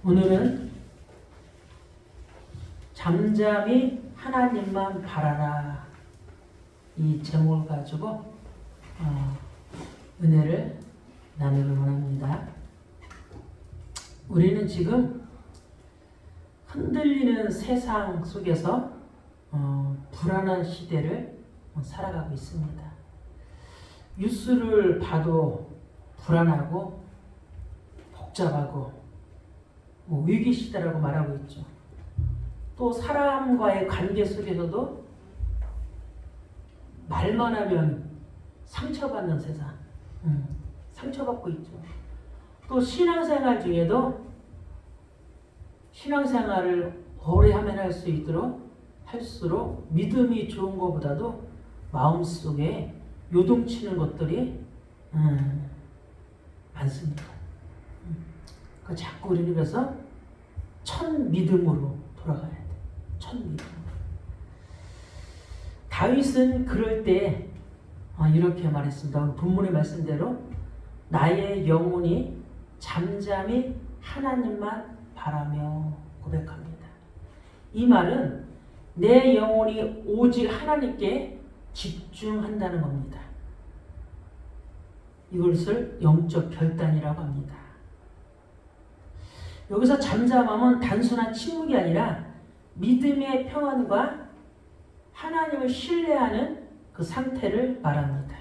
오늘은 잠잠히 하나님만 바라라 이 제목을 가지고 은혜를 나누기 원합니다. 우리는 지금 흔들리는 세상 속에서 불안한 시대를 살아가고 있습니다. 뉴스를 봐도 불안하고 복잡하고 위기 시대라고 말하고 있죠. 또 사람과의 관계 속에서도 말만 하면 상처받는 세상, 상처받고 있죠. 또 신앙생활 중에도 신앙생활을 오래 하면 할수록 믿음이 좋은 것보다도 마음속에 요동치는 것들이 많습니다. 자꾸 우리는 그래서 첫 믿음으로 돌아가야 돼. 첫 믿음. 다윗은 그럴 때 이렇게 말했습니다. 오늘 본문의 말씀대로 나의 영혼이 잠잠히 하나님만 바라며 고백합니다. 이 말은 내 영혼이 오직 하나님께 집중한다는 겁니다. 이것을 영적 결단이라고 합니다. 여기서 잠잠함은 단순한 침묵이 아니라 믿음의 평안과 하나님을 신뢰하는 그 상태를 말합니다.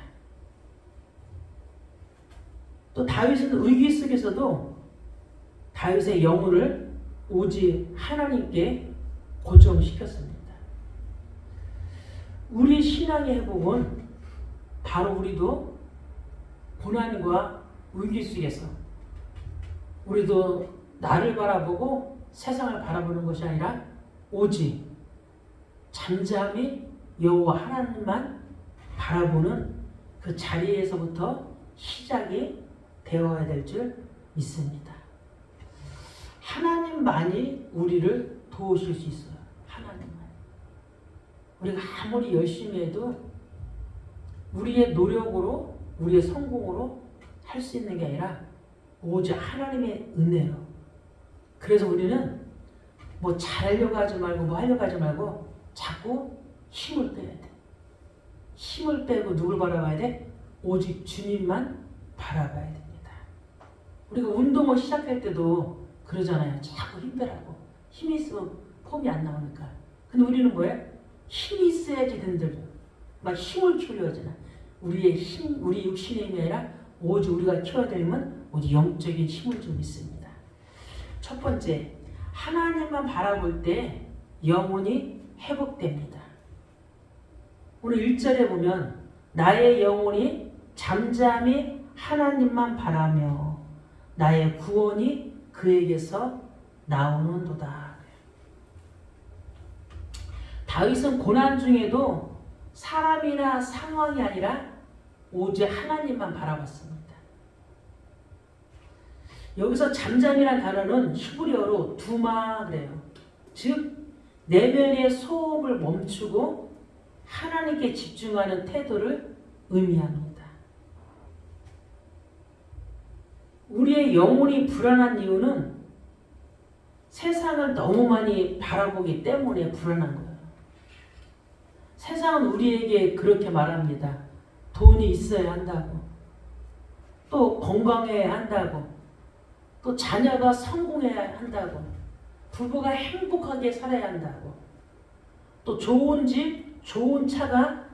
또 다윗은 위기 속에서도 다윗의 영혼을 오직 하나님께 고정시켰습니다. 우리 신앙의 회복은 바로 우리도 고난과 위기 속에서 우리도 나를 바라보고 세상을 바라보는 것이 아니라 오직 잠잠히 여호와 하나님만 바라보는 그 자리에서부터 시작이 되어야 될 줄 믿습니다. 하나님만이 우리를 도우실 수 있어요. 하나님만. 우리가 아무리 열심히 해도 우리의 노력으로 우리의 성공으로 할 수 있는 게 아니라 오직 하나님의 은혜로. 그래서 우리는 잘하려고 하지 말고 하려고 하지 말고 자꾸 힘을 빼야 돼. 힘을 빼고 누굴 바라봐야 돼? 오직 주님만 바라봐야 됩니다. 우리가 운동을 시작할 때도 그러잖아요. 자꾸 힘 빼라고. 힘이 있으면 폼이 안 나오니까. 근데 우리는 뭐예요? 힘이 있어야지 된들. 막 힘을 키우려 하잖아. 우리의 힘, 우리 육신의 힘이 아니라 오직 우리가 키워야 되면 오직 영적인 힘을 좀 있습니다. 첫 번째, 하나님만 바라볼 때 영혼이 회복됩니다. 오늘 1절에 보면 나의 영혼이 잠잠히 하나님만 바라며 나의 구원이 그에게서 나오는도다. 다윗은 고난 중에도 사람이나 상황이 아니라 오직 하나님만 바라봤습니다. 여기서 잠잠이라는 단어는 히브리어로 두마 그래요. 즉 내면의 소음을 멈추고 하나님께 집중하는 태도를 의미합니다. 우리의 영혼이 불안한 이유는 세상을 너무 많이 바라보기 때문에 불안한 거예요. 세상은 우리에게 그렇게 말합니다. 돈이 있어야 한다고, 또 건강해야 한다고, 또 자녀가 성공해야 한다고, 부부가 행복하게 살아야 한다고, 또 좋은 집, 좋은 차가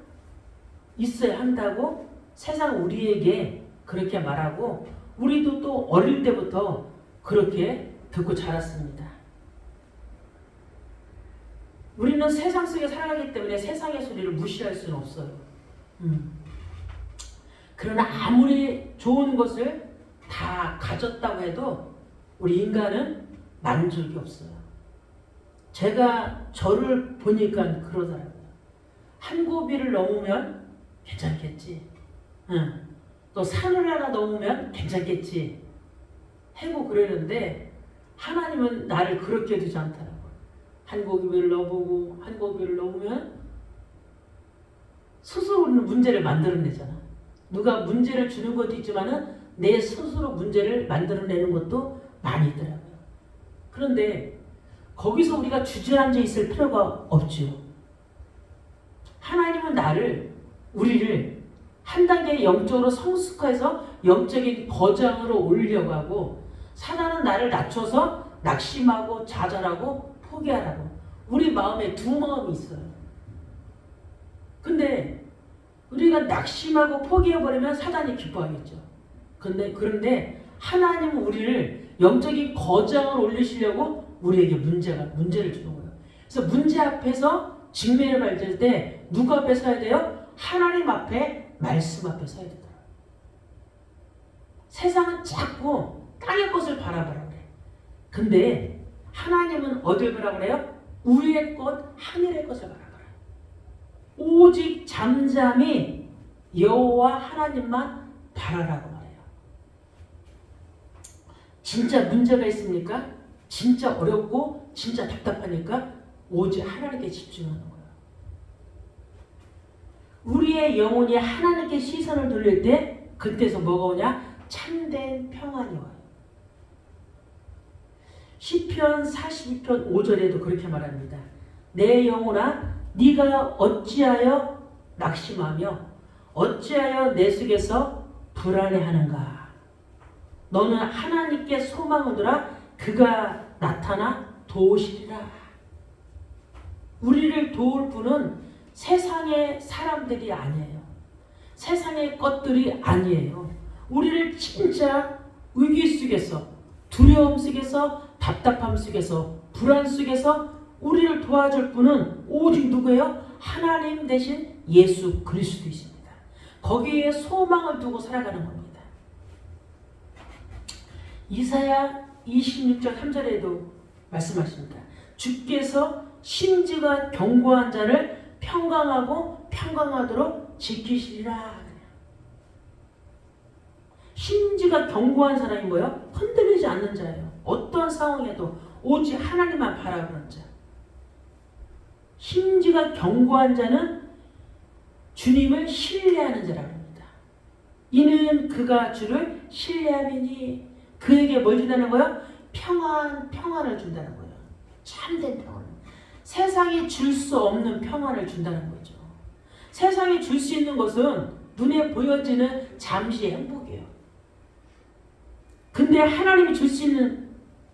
있어야 한다고 세상 우리에게 그렇게 말하고 우리도 또 어릴 때부터 그렇게 듣고 자랐습니다. 우리는 세상 속에 살아가기 때문에 세상의 소리를 무시할 수는 없어요. 그러나 아무리 좋은 것을 다 가졌다고 해도 우리 인간은 만족이 없어요. 제가 저를 보니까 그러더라고요. 한 고비를 넘으면 괜찮겠지. 또 산을 하나 넘으면 괜찮겠지. 하고 그러는데 하나님은 나를 그렇게 두지 않더라고요. 한 고비를 넘어보고 한 고비를 넘으면 스스로는 문제를 만들어내잖아. 누가 문제를 주는 것도 있지만은 내 스스로 문제를 만들어내는 것도 많이 있더라고요. 그런데 거기서 우리가 주저앉아 있을 필요가 없죠. 하나님은 우리를 한 단계 영적으로 성숙해서 영적인 거장으로 올리려고 하고, 사단은 나를 낮춰서 낙심하고 좌절하고 포기하라고. 우리 마음에 두 마음이 있어요. 근데 우리가 낙심하고 포기해버리면 사단이 기뻐하겠죠. 그런데 하나님은 우리를 영적인 거장을 올리시려고 우리에게 문제를 주는 거예요. 그래서 문제 앞에서 직면을 받을 때 누구 앞에 서야 돼요? 하나님 앞에, 말씀 앞에 서야 되더라. 세상은 자꾸 땅의 것을 바라보라 그래. 근데 하나님은 어딜 보라 그래요? 위의 것, 하늘의 것을 바라보라. 오직 잠잠히 여호와 하나님만 바라라고 말해요. 진짜 문제가 있습니까? 진짜 어렵고 진짜 답답하니까 오직 하나님께 집중하는 거예요. 우리의 영혼이 하나님께 시선을 돌릴 때 그때서 뭐가 오냐? 참된 평안이 와요. 시편 42편 5절에도 그렇게 말합니다. 내 영혼아 네가 어찌하여 낙심하며 어찌하여 내 속에서 불안해하는가. 너는 하나님께 소망을 두라. 그가 나타나 도우시리라. 우리를 도울 분은 세상의 사람들이 아니에요. 세상의 것들이 아니에요. 우리를 진짜 위기 속에서, 두려움 속에서, 답답함 속에서, 불안 속에서 우리를 도와줄 분은 오직 누구예요? 하나님 대신 예수 그리스도이십니다. 거기에 소망을 두고 살아가는 겁니다. 이사야 26장 3절에도 말씀하십니다. 주께서 심지가 견고한 자를 평강하고 평강하도록 지키시리라. 심지가 견고한 사람이 뭐예요? 흔들리지 않는 자예요. 어떤 상황에도 오직 하나님만 바라보는 자. 심지가 견고한 자는 주님을 신뢰하는 자라고 합니다. 이는 그가 주를 신뢰함이니 그에게 뭘 준다는 거예요? 평안을 준다는 거예요. 참된 평안. 세상이 줄 수 없는 평안을 준다는 거죠. 세상이 줄 수 있는 것은 눈에 보여지는 잠시의 행복이에요. 근데 하나님이 줄 수 있는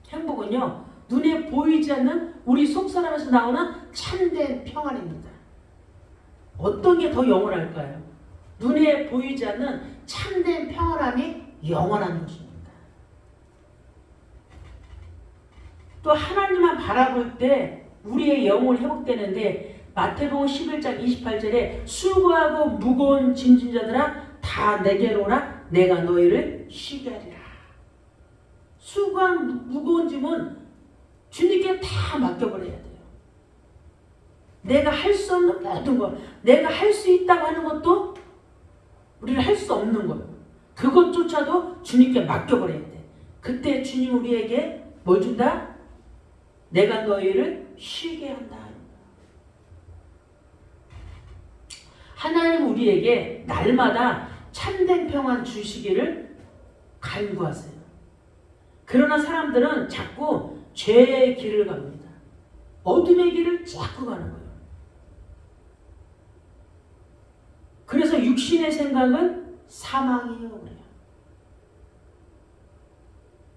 행복은요, 눈에 보이지 않는 우리 속사람에서 나오는 참된 평안입니다. 어떤 게 더 영원할까요? 눈에 보이지 않는 참된 평안함이 영원한 것입니다. 또 하나님만 바라볼 때 우리의 영혼이 회복되는데, 마태복음 11장 28절에 수고하고 무거운 짐진 자들아 다 내게로 오라. 내가 너희를 쉬게 하리라. 수고한 무거운 짐은 주님께 다 맡겨버려야 돼요. 내가 할 수 없는 모든 것, 내가 할 수 있다고 하는 것도 우리는 할 수 없는 거예요. 그것조차도 주님께 맡겨버려야 돼. 그때 주님 우리에게 뭘 준다? 내가 너희를 쉬게 한다. 하나님 우리에게 날마다 참된 평안 주시기를 간구하세요. 그러나 사람들은 자꾸 죄의 길을 갑니다. 어둠의 길을 자꾸 가는 거예요. 그래서 육신의 생각은 사망이에요. 그래요.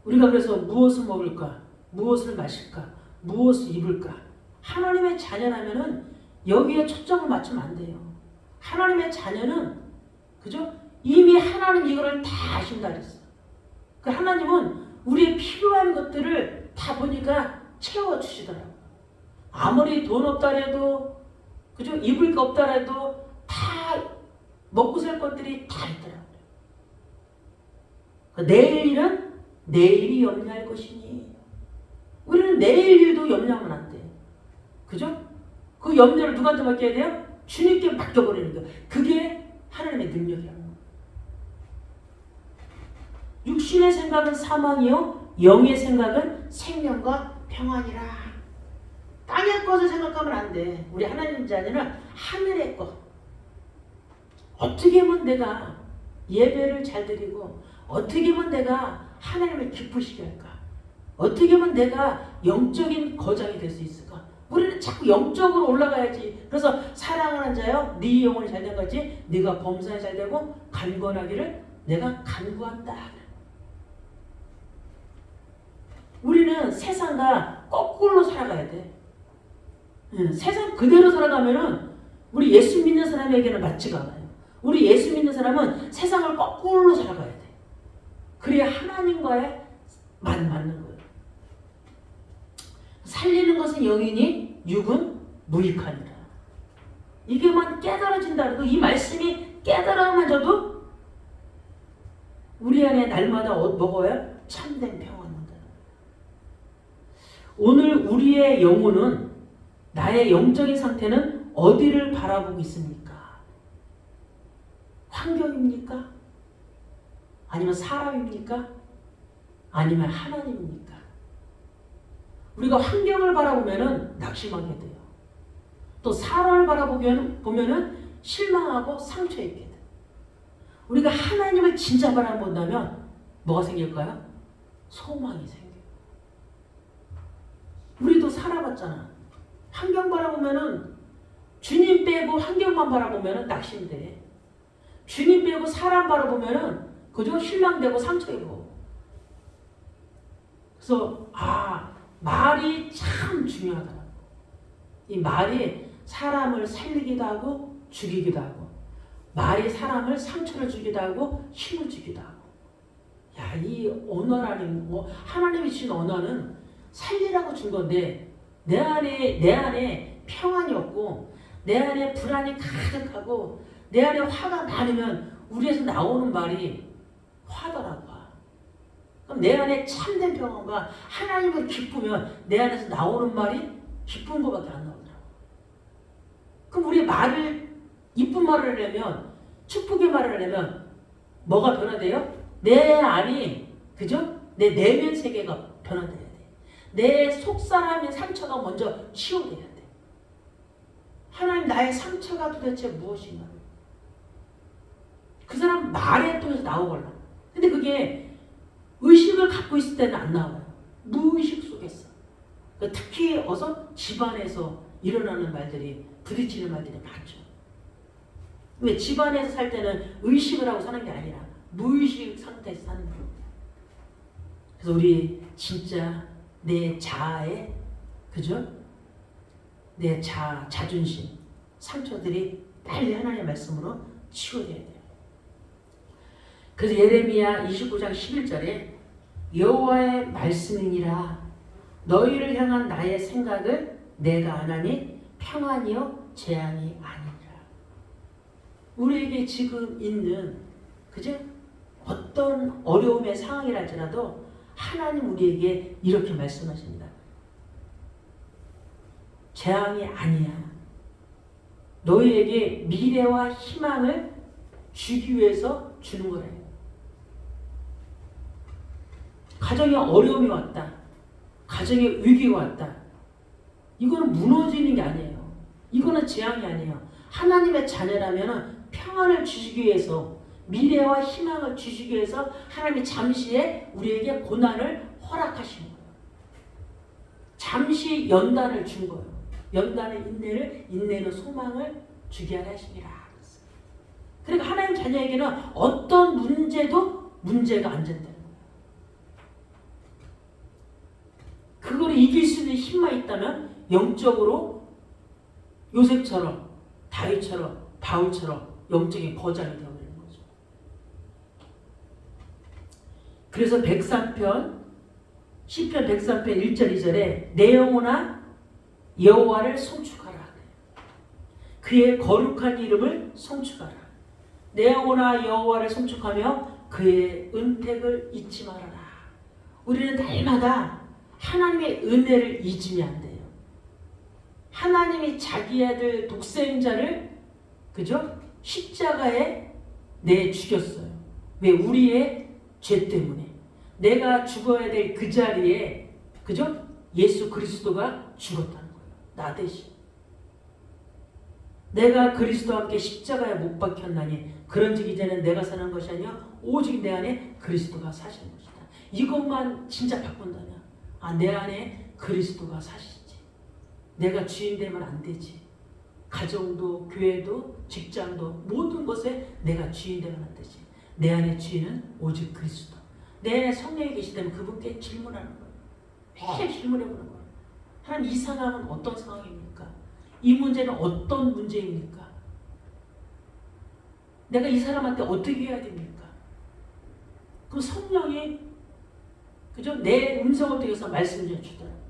우리가 그래서 무엇을 먹을까? 무엇을 마실까? 무엇을 입을까? 하나님의 자녀라면은 여기에 초점을 맞추면 안 돼요. 하나님의 자녀는 그죠? 이미 하나님 이거를 다 하신다 그랬어요. 그 하나님은 우리의 필요한 것들을 다 보니까 채워주시더라고요. 아무리 돈 없다 해도 그죠? 입을 거 없다 해도 다 먹고 살 것들이 다 있더라고요. 내일 일은 내일이 염려할 것이니 우리는 내일 일도 염려하면 안 돼요. 그죠? 그 염려를 누구한테 맡겨야 돼요? 주님께 맡겨버리는 거예요. 그게 하나님의 능력이라는 거예요. 육신의 생각은 사망이요 영의 생각은 생명과 평안이라. 땅의 것을 생각하면 안 돼. 우리 하나님 자녀는 하늘의 것. 어떻게 하면 내가 예배를 잘 드리고 어떻게 하면 내가 하나님을 기쁘시게 할까? 어떻게 하면 내가 영적인 거장이 될 수 있을까? 우리는 자꾸 영적으로 올라가야지. 그래서 사랑하는 자여 네 영혼이 잘된 거지 네가 범사에 잘되고 간구하기를 내가 간구한다. 우리는 세상과 거꾸로 살아가야 돼. 세상 그대로 살아가면은 우리 예수 믿는 사람에게는 맞지가 않아요. 우리 예수 믿는 사람은 세상을 거꾸로 살아가야 돼. 그래야 하나님과의 맞는 거예요. 살리는 것은 영이니 육은 무익하니라. 이게만 깨달아진다. 이 말씀이 깨달아마저도 우리 안에 날마다 먹어야 참된 평안입니다. 오늘 우리의 영혼은 나의 영적인 상태는 어디를 바라보고 있습니까? 환경입니까? 아니면 사람입니까? 아니면 하나님입니까? 우리가 환경을 바라보면은 낙심하게 돼요. 또 사람을 바라보면은 실망하고 상처 입게 돼요. 우리가 하나님을 진짜 바라본다면 뭐가 생길까요? 소망이 생겨요. 우리도 살아봤잖아. 환경 바라보면은 주님 빼고 환경만 바라보면은 낙심돼. 주님 빼고 사람 바라보면은 그저 실망되고 상처 입고. 그래서 말이 참 중요하더라고. 이 말이 사람을 살리기도 하고 죽이기도 하고, 말이 사람을 상처를 주기도 하고 힘을 주기도 하고. 야, 이 언어라는 하나님이 주신 언어는 살리라고 준 건데 내 안에 평안이 없고 내 안에 불안이 가득하고 내 안에 화가 많으면 우리에서 나오는 말이 화더라고. 그럼 내 안에 참된 평안과 하나님을 기쁘면 내 안에서 나오는 말이 기쁜 것밖에 안 나오더라고. 그럼 우리 말을 이쁜 말을 하려면 축복의 말을 하려면 뭐가 변화돼요? 내 안이 그죠? 내 내면 세계가 변화돼야 돼. 내 속사람의 상처가 먼저 치유돼야 돼. 하나님 나의 상처가 도대체 무엇인가? 그 사람 말에 통해서 나오거나. 근데 그게 의식을 갖고 있을 때는 안 나와요. 무의식 속에서. 특히 어서 집안에서 일어나는 말들이 부딪히는 말들이 많죠. 왜 집안에서 살 때는 의식을 하고 사는 게 아니라 무의식 상태에서 사는 거예요. 그래서 우리 진짜 내 자아의 그죠? 내 자존심 상처들이 빨리 하나님의 말씀으로 치유돼야 돼요. 그래서 예레미야 29장 11절에 여호와의 말씀이니라 너희를 향한 나의 생각을 내가 아나니 평안이요 재앙이 아니니라. 우리에게 지금 있는 그죠? 어떤 어려움의 상황이랄지라도 하나님 우리에게 이렇게 말씀하십니다. 재앙이 아니야. 너희에게 미래와 희망을 주기 위해서 주는 거래요. 가정에 어려움이 왔다. 가정에 위기가 왔다. 이거는 무너지는 게 아니에요. 이거는 재앙이 아니에요. 하나님의 자녀라면 평안을 주시기 위해서 미래와 희망을 주시기 위해서 하나님이 잠시에 우리에게 고난을 허락하신 거예요. 잠시 연단을 준 거예요. 연단의 인내는 소망을 주게 하시니라. 그러니까 하나님 자녀에게는 어떤 문제도 문제가 안 된다는 거예요. 그걸 이길 수 있는 힘만 있다면 영적으로 요셉처럼 다윗처럼 바울처럼 영적인 거장이 되어버리는 거죠. 그래서 103편 시편 103편 1절 2절에 내 영혼아 여호와를 송축하라. 그의 거룩한 이름을 송축하라. 내 영혼아 여호와를 송축하며 그의 은택을 잊지 말아라. 우리는 날마다 하나님의 은혜를 잊으면 안 돼요. 하나님이 자기 아들 독생자를 그죠? 십자가에 내 죽였어요. 왜? 우리의 죄 때문에. 내가 죽어야 될 그 자리에 그죠? 예수 그리스도가 죽었다는 거예요. 나 대신. 내가 그리스도와 함께 십자가에 못 박혔나니 그런즉 이제는 내가 사는 것이 아니라 오직 내 안에 그리스도가 사시는 것이다. 이것만 진짜 바꾼다면 내 안에 그리스도가 사시지. 내가 주인 되면 안 되지. 가정도 교회도 직장도 모든 것에 내가 주인 되면 안 되지. 내 안에 주인은 오직 그리스도. 내 안에 성령이 계시다면 그분께 질문하는 거예요. 매일 질문해보는 거예요. 하나님, 이 상황은 어떤 상황입니까? 이 문제는 어떤 문제입니까? 내가 이 사람한테 어떻게 해야 됩니까? 그럼 성령이 그죠? 내 음성을 통해서 말씀을 주더라고요.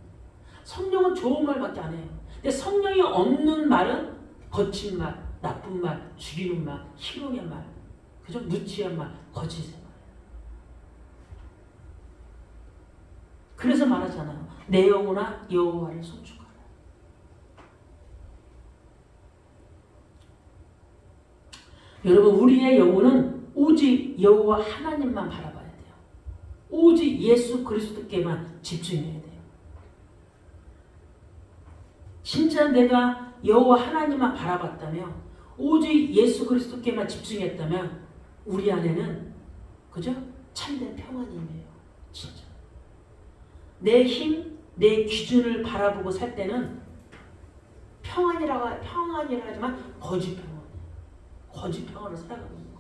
성령은 좋은 말밖에 안 해요. 근데 성령이 없는 말은 거친 말, 나쁜 말, 죽이는 말, 희롱의 말, 그죠? 무치한 말, 거짓의 말. 그래서 말하잖아요. 내 영혼아 여호와를 송축하라. 여러분, 우리의 영혼은 오직 여호와 하나님만 바라봐야 돼요. 오직 예수 그리스도께만 집중해야 돼요. 진짜 내가 여호와 하나님만 바라봤다면, 오직 예수 그리스도께만 집중했다면 우리 안에는 그죠? 참된 평안이에요. 진짜. 내 힘, 내 기준을 바라보고 살 때는 평안이라 하지만 거짓 평안. 거짓 평안을 살아가는 거예요.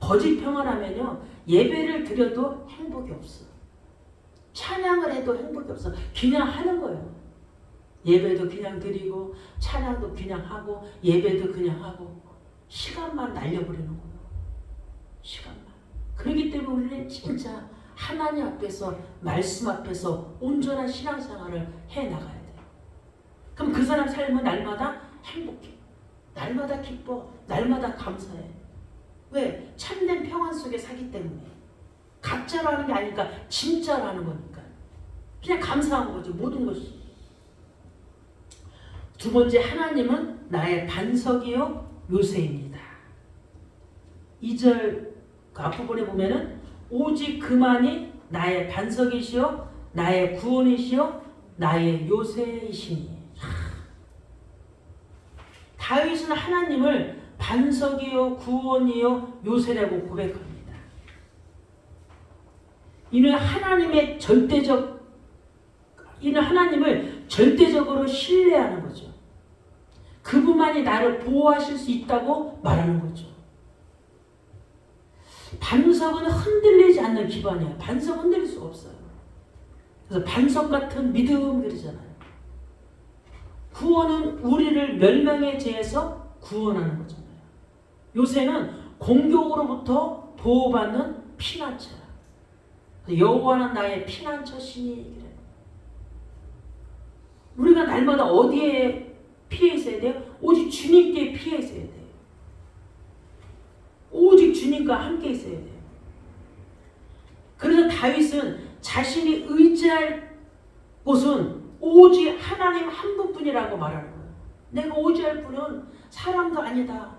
거짓 평안하면요, 예배를 드려도 행복이 없어. 찬양을 해도 행복이 없어. 그냥 하는 거예요. 예배도 그냥 드리고 찬양도 그냥 하고 예배도 그냥 하고 시간만 날려버리는 거예요. 시간만. 그렇기 때문에 우리는 진짜 하나님 앞에서, 말씀 앞에서 온전한 신앙생활을 해나가야 돼요. 그럼 그 사람 삶은 날마다 행복해. 날마다 기뻐. 날마다 감사해. 왜? 참된 평안 속에 사기 때문에. 가짜라는 게 아니니까 진짜라는 거니까. 그냥 감사한 거지, 모든 것이. 두 번째, 하나님은 나의 반석이요 요새입니다. 2절 그 앞부분에 보면은 오직 그만이 나의 반석이시요 나의 구원이시요 나의 요새이시니. 다윗은 하나님을 반석이요 구원이요 요새라고 고백합니다. 이는 하나님을 절대적으로 신뢰하는 거죠. 그분만이 나를 보호하실 수 있다고 말하는 거죠. 반석은 흔들리지 않는 기반이에요. 반석 흔들릴 수가 없어요. 그래서 반석 같은 믿음 그러잖아요. 구원은 우리를 멸망의 죄에서 구원하는 거잖아요. 요새는 공격으로부터 보호받는 피난처야. 여호와는 나의 피난처시니. 그래. 우리가 날마다 어디에 피해 있어야 돼요? 오직 주님께 피해 있어야 돼요. 오직 주님과 함께 있어야 돼요. 그래서 다윗은 자신이 의지할 곳은 오직 하나님 한 분뿐이라고 말하는 거예요. 내가 의지할 분은 사람도 아니다.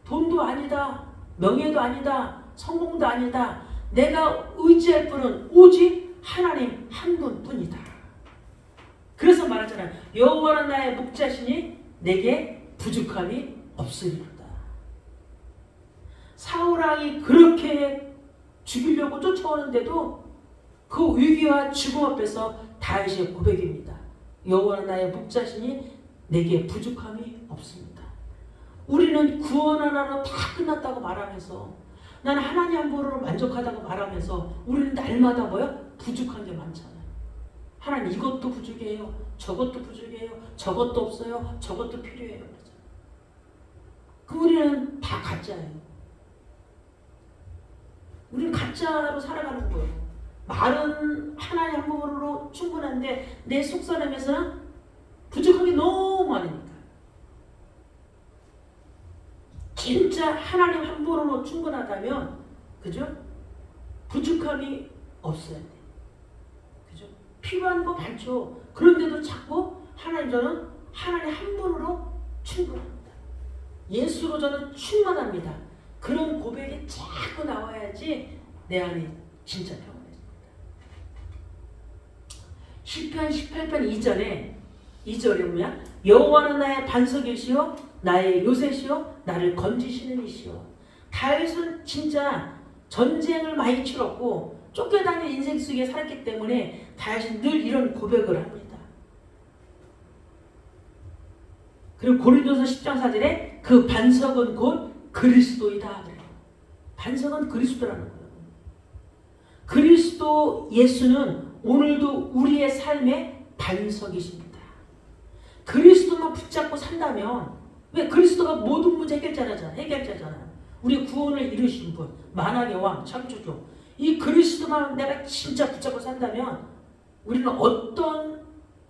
돈도 아니다. 명예도 아니다. 성공도 아니다. 내가 의지할 분은 오직 하나님 한 분뿐이다. 그래서 말하잖아요. 여호와는 나의 목자시니 내게 부족함이 없으리로다. 사울왕이 그렇게 죽이려고 쫓아오는데도 그 위기와 죽음 앞에서 다윗의 고백입니다. 여호와는 나의 목자시니 내게 부족함이 없습니다. 우리는 구원 하나로 다 끝났다고 말하면서, 나는 하나님 한 분으로 만족하다고 말하면서 우리는 날마다 뭐요? 부족한 게 많잖아요. 하나님 이것도 부족해요. 저것도 부족해요. 저것도 없어요. 저것도 필요해요. 그 우리는 다 가짜예요. 우리는 가짜로 살아가는 거예요. 말은 하나님 한 분으로 충분한데 내 속사람에서는 부족한 게 너무 많으니까. 진짜 하나님 한 분으로 충분하다면, 그죠? 부족함이 없어야 돼. 그죠? 필요한 거 많죠. 그런데도 자꾸 하나님, 저는 하나님 한 분으로 충분합니다. 예수로 저는 충만합니다. 그런 고백이 자꾸 나와야지 내 안에 진짜 평안해집니다. 시편 18편 2절에 뭐냐? 여호와는 나의 반석이시요 나의 요새시요 나를 건지시는 이시요. 다윗은 진짜 전쟁을 많이 치렀고 쫓겨다니는 인생 속에 살았기 때문에 다윗은 늘 이런 고백을 합니다. 그리고 고린도서 10장 4절에 그 반석은 곧 그리스도이다 그래요. 반석은 그리스도라는 거예요. 그리스도 예수는 오늘도 우리의 삶의 반석이십니다. 그리스도만 붙잡고 산다면, 왜 그리스도가 모든 문제 해결자잖아요. 우리 구원을 이루신 분, 만왕의 왕, 창조주. 이 그리스도만 내가 진짜 붙잡고 산다면 우리는 어떤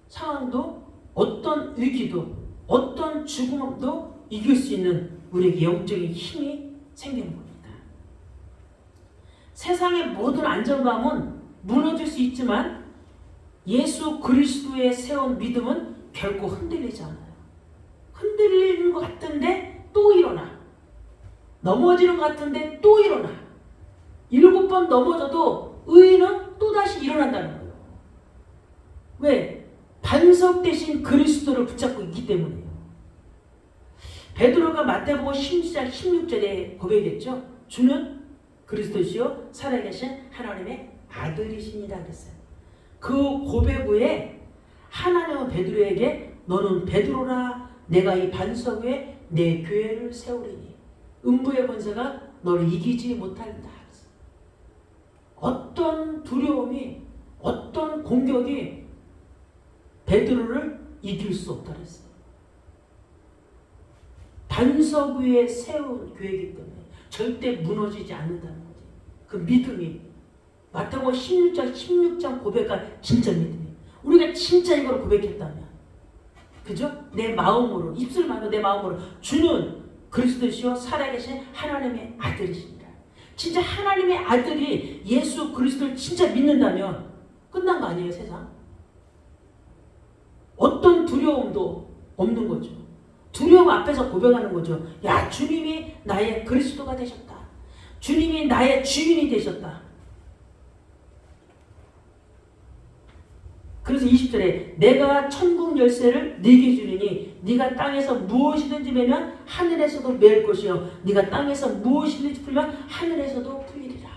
상황도, 어떤 위기도, 어떤 죽음도 이길 수 있는 우리에게 영적인 힘이 생기는 겁니다. 세상의 모든 안정감은 무너질 수 있지만 예수 그리스도에 세운 믿음은 결코 흔들리지 않아요. 흔들리는 것 같은데 또 일어나. 넘어지는 것 같은데 또 일어나. 7번 넘어져도 의인은 또다시 일어난다는 거예요. 왜? 반석 대신 그리스도를 붙잡고 있기 때문이에요. 베드로가 마태복음 16장 16절에 고백했죠. 주는 그리스도시요 살아계신 하나님의 아들이십니다 그랬어요. 그 고백 후에 하나님은 베드로에게 너는 베드로라 내가 이 반석 위에 내 교회를 세우리니 음부의 권세가 너를 이기지 못한다. 어떤 두려움이, 어떤 공격이 베드로를 이길 수 없다 그랬어요. 반석 위에 세운 교회이기 때문에 절대 무너지지 않는다는 거지. 그 믿음이 마태복음 16장 고백한 진짜 믿음이. 우리가 진짜 이걸 고백했다면, 그죠? 내 마음으로, 입술 말고 내 마음으로 주는 그리스도시요 살아계신 하나님의 아들이십니다. 진짜 하나님의 아들이 예수 그리스도를 진짜 믿는다면 끝난 거 아니에요, 세상? 어떤 두려움도 없는 거죠. 두려움 앞에서 고백하는 거죠. 야, 주님이 나의 그리스도가 되셨다. 주님이 나의 주인이 되셨다. 그래서 20절에 내가 천국 열쇠를 네게 주리니 네가 땅에서 무엇이든지 매면 하늘에서도 매일 것이요 네가 땅에서 무엇이든지 풀면 하늘에서도 풀리리라.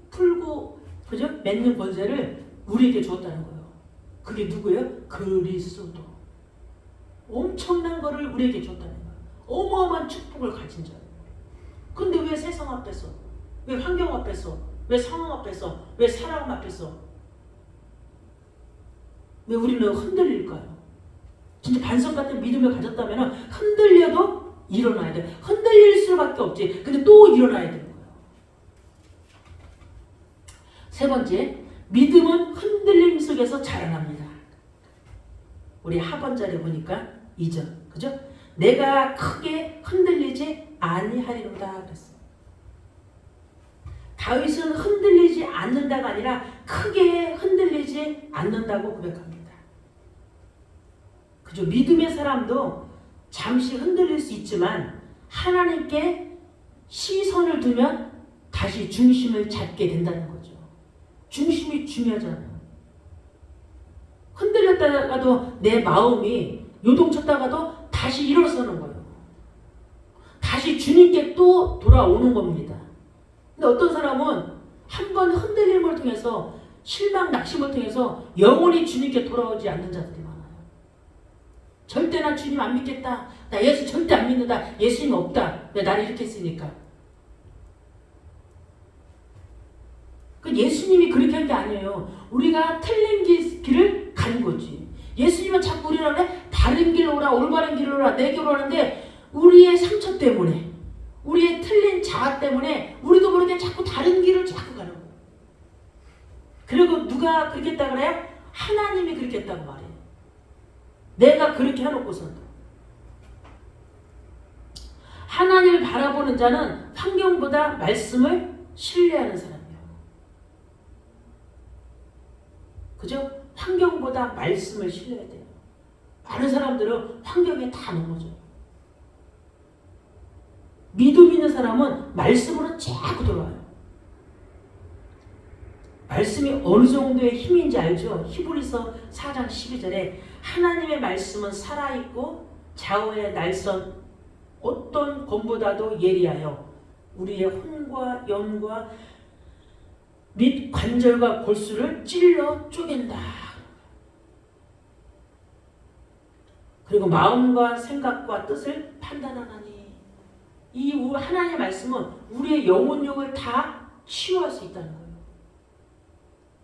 풀고 그죠? 맺는 권세를 우리에게 주었다는 거예요. 그게 누구예요? 그리스도. 엄청난 거를 우리에게 줬다는 거예요. 어마어마한 축복을 가진 자. 근데 왜 세상 앞에서, 왜 환경 앞에서, 왜 상황 앞에서, 왜 사람 앞에서 왜 우리는 흔들릴까요? 진짜 반석 같은 믿음을 가졌다면 흔들려도 일어나야 돼. 흔들릴 수밖에 없지. 근데 또 일어나야 되는 거예요. 세 번째, 믿음은 흔들림 속에서 자라납니다. 우리 하반절에 보니까 2절, 그죠? 내가 크게 흔들리지 아니하리로다 그랬어요. 다윗은 흔들리지 않는다가 아니라 크게 흔들리지 않는다고 고백합니다. 그죠? 믿음의 사람도 잠시 흔들릴 수 있지만 하나님께 시선을 두면 다시 중심을 잡게 된다는 거죠. 중심이 중요하잖아요. 흔들렸다가도 내 마음이 요동쳤다가도 다시 일어서는 거예요. 다시 주님께 또 돌아오는 겁니다. 근데 어떤 사람은 한 번 흔들림을 통해서 실망, 낙심을 통해서 영원히 주님께 돌아오지 않는 자들이 많아요. 절대 나 주님 안 믿겠다. 나 예수 절대 안 믿는다. 예수님 없다. 왜 나를 이렇게 했으니까. 예수님이 그렇게 한 게 아니에요. 우리가 틀린 길을 간 거지. 예수님은 자꾸 우리를 바른 길로 오라, 올바른 길로 오라, 내게로 오라는데 우리의 상처 때문에, 우리의 틀린 자아 때문에 우리도 모르게 자꾸 다른 길을 자꾸 가는 거예요. 그리고 누가 그렇게 했다고 그래요? 하나님이 그렇게 했다고 말해요. 내가 그렇게 해놓고서는. 하나님을 바라보는 자는 환경보다 말씀을 신뢰하는 사람이에요. 그죠? 환경보다 말씀을 신뢰해야 돼요. 많은 사람들은 환경에 다 넘어져요. 믿음 있는 사람은 말씀으로 자꾸 돌아와요. 말씀이 어느 정도의 힘인지 알죠? 히브리서 4장 12절에 하나님의 말씀은 살아있고 좌우의 날선 어떤 검보다도 예리하여 우리의 혼과 영과 및 관절과 골수를 찔러 쪼갠다. 그리고 마음과 생각과 뜻을 판단하나니. 이 하나님의 말씀은 우리의 영혼력을 다 치유할 수 있다는 거예요.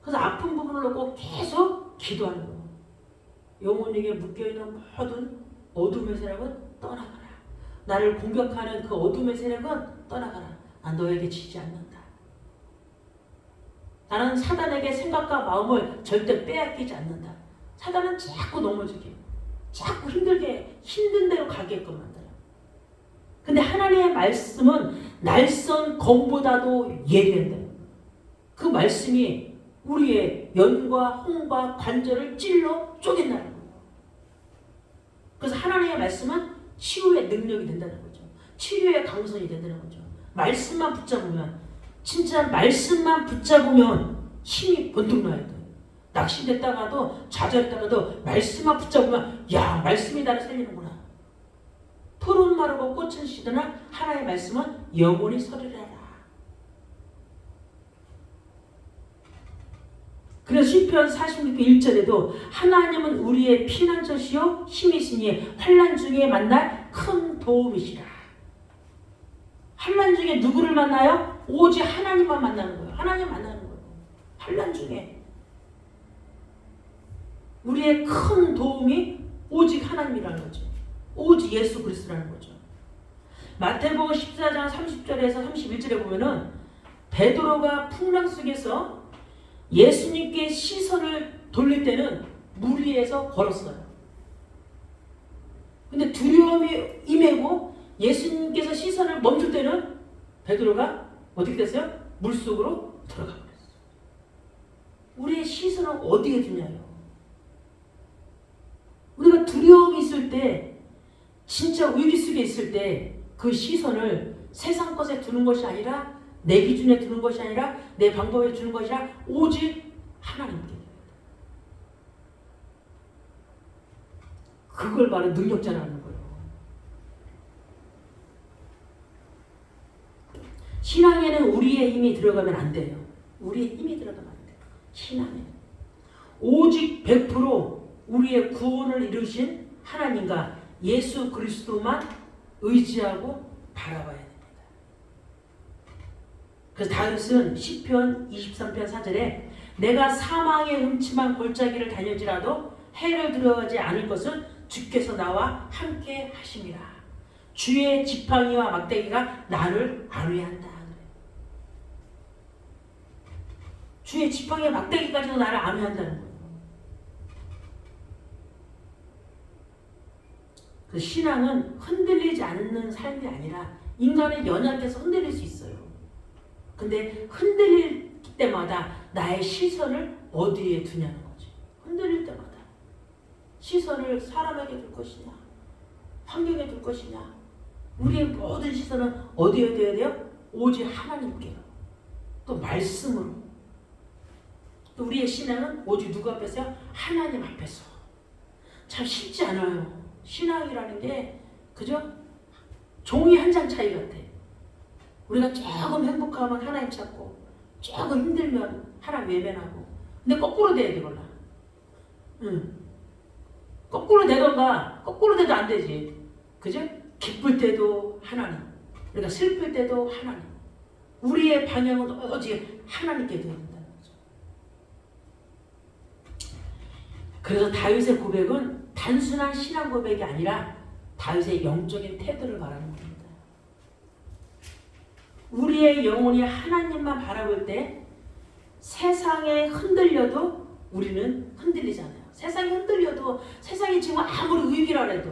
그래서 아픈 부분을 놓고 계속 기도하는 거예요. 영혼에게 묶여있는 모든 어둠의 세력은 떠나가라. 나를 공격하는 그 어둠의 세력은 떠나가라. 난 너에게 지지 않는다. 나는 사단에게 생각과 마음을 절대 빼앗기지 않는다. 사단은 자꾸 넘어지게, 자꾸 힘든 대로 가게끔 만들어요. 근데 하나님의 말씀은 날선 검보다도 예리한다. 그 말씀이 우리의 연과 홍과 관절을 찔러 쪼갠다는 거예요. 그래서 하나님의 말씀은 치유의 능력이 된다는 거죠. 치료의 강선이 된다는 거죠. 말씀만 붙잡으면, 진짜 말씀만 붙잡으면 힘이 번뜩 나야 돼. 낙심됐다가도 좌절했다가도 말씀만 붙잡으면 야, 말씀이 나를 살리는구나. 푸른 마르고 꽃은 시드나 하나님의 말씀은 영원히 서리라라. 그래서 시편 46편 1절에도 하나님은 우리의 피난처시요 힘이시니 환난 중에 만날 큰 도움이시라. 환난 중에 누구를 만나요? 오직 하나님만 만나는 거예요. 하나님 만나는 거예요. 환난 중에 우리의 큰 도움이 오직 하나님이라는 거죠. 오직 예수 그리스도라는 거죠. 마태복음 14장 30절에서 31절에 보면은 베드로가 풍랑 속에서 예수님께 시선을 돌릴 때는 물 위에서 걸었어요. 근데 두려움이 임하고 예수님께서 시선을 멈출 때는 베드로가 어떻게 됐어요? 물속으로 들어가 버렸어요. 우리의 시선을 어디에 두냐요? 우리가 두려움이 있을 때, 진짜 위기 속에 있을 때 그 시선을 세상 것에 두는 것이 아니라, 내 기준에 두는 것이 아니라, 내 방법에 두는 것이 아니라 오직 하나님께. 그걸 바로 능력자라는 거예요. 신앙에는 우리의 힘이 들어가면 안 돼요. 우리의 힘이 들어가면 안 돼요. 신앙에 오직 100% 우리의 구원을 이루신 하나님과 예수 그리스도만 의지하고 바라봐야 됩니다. 그래서 다윗은 시편 23편 4절에 내가 사망의 음침한 골짜기를 다닐지라도 해를 들어가지 않을 것은 주께서 나와 함께 하심이라. 주의 지팡이와 막대기가 나를 안위한다. 주의 지팡이와 막대기까지도 나를 안위한다는 거예요. 그 신앙은 흔들리지 않는 삶이 아니라 인간의 연약해서 흔들릴 수 있어요. 근데 흔들릴 때마다 나의 시선을 어디에 두냐는 거지. 흔들릴 때마다 시선을 사람에게 둘 것이냐, 환경에 둘 것이냐. 우리의 모든 시선은 어디에 둬야 돼요? 오직 하나님께요. 또 말씀으로. 또 우리의 신앙은 오직 누구 앞에서요? 하나님 앞에서. 참 쉽지 않아요. 신앙이라는 게 그죠? 종이 한 장 차이 같아. 우리가 조금 행복하면 하나님 찾고 조금 힘들면 하나님 외면하고. 근데 거꾸로 돼야 되걸라. 거꾸로 되던가 거꾸로 돼도 안 되지. 그죠? 기쁠 때도 하나님, 우리가 슬플 때도 하나님. 우리의 방향은 오직 하나님께 되어야 된다는 거죠. 그래서 다윗의 고백은 단순한 신앙 고백이 아니라 다윗의 영적인 태도를 말하는 겁니다. 우리의 영혼이 하나님만 바라볼 때 세상에 흔들려도 우리는 흔들리잖아요. 세상이 흔들려도, 세상이 지금 아무리 위기라 해도,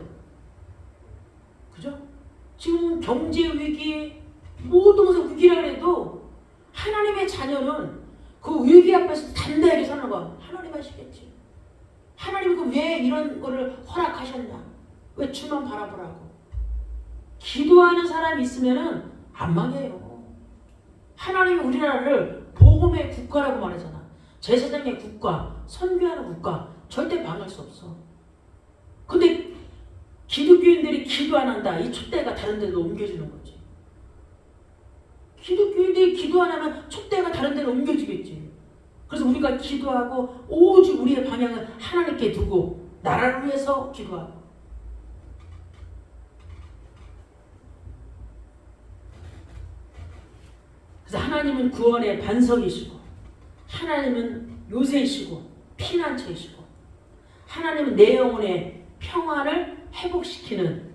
그죠? 지금 경제 위기, 모든 것을 위기라 해도 하나님의 자녀는 그 위기 앞에서 단단하게 서는 거 하나님 하시겠지. 하나님이 왜 이런 거를 허락하셨냐? 왜 주만 바라보라고? 기도하는 사람이 있으면은 안 망해요. 하나님이 우리나라를 복음의 국가라고 말하잖아. 제사장의 국가, 선교하는 국가, 절대 망할 수 없어. 근데 기독교인들이 기도 안 한다. 이 촛대가 다른 데로 옮겨지는 거지. 기독교인들이 기도 안 하면 촛대가 다른 데로 옮겨지겠지. 그래서 우리가 기도하고 오직 우리의 방향을 하나님께 두고 나라를 위해서 기도하고, 그래서 하나님은 구원의 반석이시고, 하나님은 요새이시고 피난처이시고, 하나님은 내 영혼의 평안을 회복시키는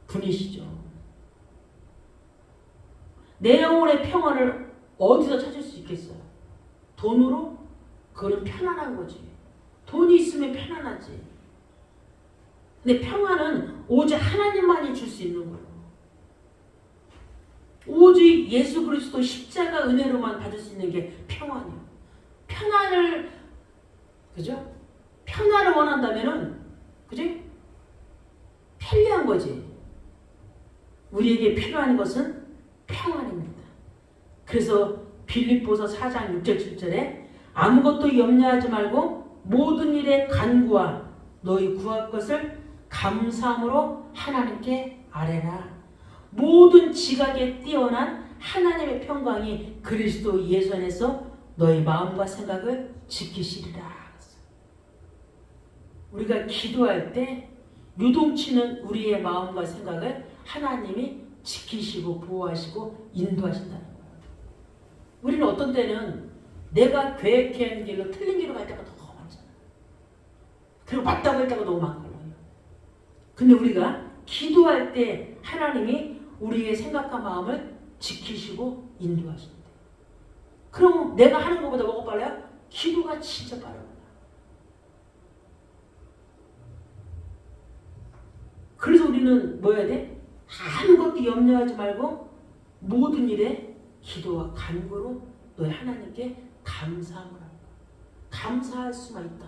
분이시죠. 내 영혼의 평안을 어디서 찾을 수 있겠어요? 돈으로? 그거는 편안한 거지. 돈이 있으면 편안하지. 근데 평안은 오직 하나님만이 줄 수 있는 거예요. 오직 예수 그리스도 십자가 은혜로만 받을 수 있는 게 평안이에요. 평안을, 그죠? 평안을 원한다면은, 그지? 편리한 거지. 우리에게 필요한 것은 평안입니다. 그래서 빌립보서 4장 6절 7절에 아무것도 염려하지 말고 모든 일에 간구와 너희 구할 것을 감사함으로 하나님께 아뢰라. 모든 지각에 뛰어난 하나님의 평강이 그리스도 예수 안에서 너희 마음과 생각을 지키시리라. 우리가 기도할 때 유동치는 우리의 마음과 생각을 하나님이 지키시고 보호하시고 인도하신다는 거예요. 우리는 어떤 때는 내가 계획한 길로 틀린 길로 갈 때가 너무 많잖아. 그리고 맞다고 할 때가 너무 많거든요. 근데 우리가 기도할 때 하나님이 우리의 생각과 마음을 지키시고 인도하신대. 그럼 내가 하는 것보다 뭐가 빨라요? 기도가 진짜 빠르구나. 그래서 우리는 뭐 해야 돼? 아무것도 염려하지 말고 모든 일에 기도와 간구로 너희 하나님께 감사함을 한다. 감사할 수만 있다.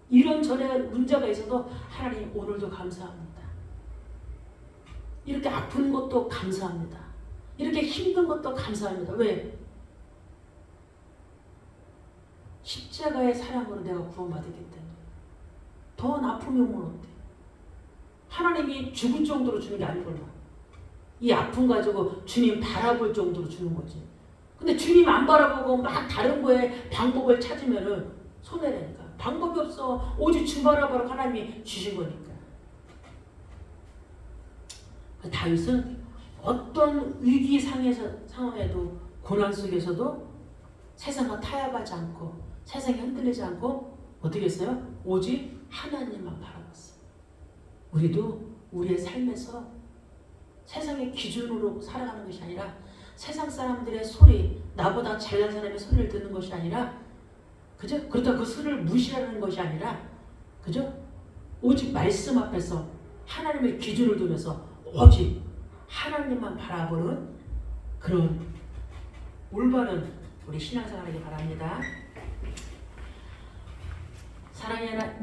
이런 전에 문제가 있어도 하나님 오늘도 감사합니다. 이렇게 아픈 것도 감사합니다. 이렇게 힘든 것도 감사합니다. 왜? 십자가의 사랑으로 내가 구원받았기 때문에. 더 아픔이 오면 어때? 하나님이 죽을 정도로 주는 게 아니구나. 이 아픔 가지고 주님 바라볼 정도로 주는 거지. 근데 주님 안 바라보고 막 다른 거에 방법을 찾으면은 손해라니까. 방법이 없어. 오직 주 바라보러 하나님이 주신 거니까. 다윗은 어떤 위기 상황에도 고난 속에서도 세상과 타협하지 않고 세상에 흔들리지 않고 어떻게 했어요? 오직 하나님만 바라봤어요. 우리도 우리의 삶에서 세상의 기준으로 살아가는 것이 아니라 세상 사람들의 소리, 나보다 잘난 사람의 소리를 듣는 것이 아니라, 그죠? 그렇다고 그 소리를 무시하는 것이 아니라, 그죠? 오직 말씀 앞에서 하나님의 기준을 두면서 오직 하나님만 바라보는 그런 올바른 우리 신앙생활하기 바랍니다. 사랑의 하나님.